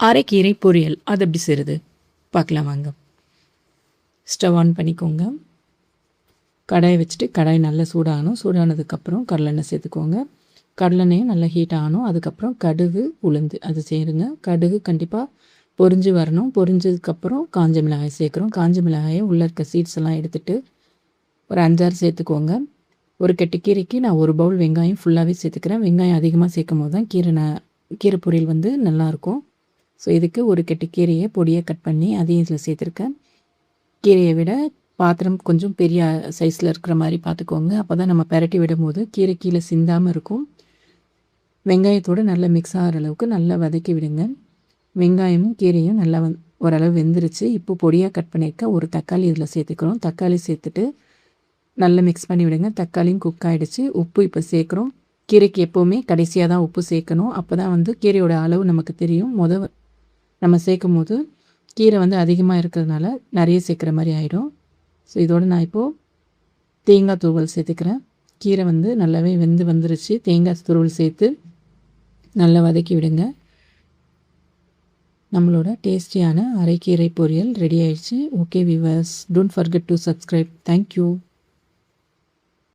அரைக்கீரை பொரியல் அது எப்படி செய்கிறது பார்க்கலாம் வாங்க. ஸ்டவ் ஆன் பண்ணிக்கோங்க. கடாயை வச்சுட்டு கடாய் நல்லா சூடாகணும். சூடானதுக்கப்புறம் கடலெண்ணெய் சேர்த்துக்கோங்க. கடலெண்ணெயும் நல்லா ஹீட் ஆகணும். அதுக்கப்புறம் கடுகு உளுந்து அது சேருங்க. கடுகு கண்டிப்பாக பொரிஞ்சு வரணும். பொரிஞ்சதுக்கப்புறம் காஞ்ச மிளகாய் சேர்க்குறோம். காஞ்ச மிளகாயை உள்ளே இருக்க சீட்ஸ் எல்லாம் எடுத்துகிட்டு ஒரு 5-6 சேர்த்துக்கோங்க. ஒரு கெட்டி கீரைக்கு நான் ஒரு பவுல் வெங்காயம் ஃபுல்லாகவே சேர்த்துக்கிறேன். வெங்காயம் அதிகமாக சேர்க்கும் போது தான் கீரை பொரியல் வந்து நல்லாயிருக்கும். ஸோ இதுக்கு ஒரு கெட்டி கீரையை பொடியாக கட் பண்ணி அதையும் இதில் சேர்த்துருக்கேன். கீரையை விட பாத்திரம் கொஞ்சம் பெரிய சைஸில் இருக்கிற மாதிரி பார்த்துக்கோங்க. அப்போ தான் நம்ம பெரட்டி விடும்போது கீரை கீழே சிந்தாமல் இருக்கும். வெங்காயத்தோடு நல்லா மிக்ஸ் ஆகிற அளவுக்கு நல்லா வதக்கி விடுங்க. வெங்காயமும் கீரையும் நல்லா ஓரளவு வெந்துருச்சு. இப்போ பொடியாக கட் பண்ணியிருக்க ஒரு தக்காளி இதில் சேர்த்துக்கிறோம். தக்காளி சேர்த்துட்டு நல்லா மிக்ஸ் பண்ணி விடுங்க. தக்காளியும் குக் ஆகிடுச்சு. உப்பு இப்போ சேர்க்குறோம். கீரைக்கு எப்போவுமே கடைசியாக தான் உப்பு சேர்க்கணும். அப்போ தான் வந்து கீரையோட அளவு நமக்கு தெரியும். நம்ம சேர்க்கும் போது கீரை வந்து அதிகமாக இருக்கிறதுனால நிறைய சேர்க்குற மாதிரி ஆகிடும். ஸோ இதோடு நான் இப்போது தேங்காய் துருவல் சேர்த்துக்கிறேன். கீரை வந்து நல்லாவே வந்துருச்சு. தேங்காய் துருவல் சேர்த்து நல்லா வதக்கி விடுங்க. நம்மளோட டேஸ்டியான அரைக்கீரை பொரியல் ரெடி ஆயிடுச்சு. Okay viewers, don't forget to subscribe. Thank you.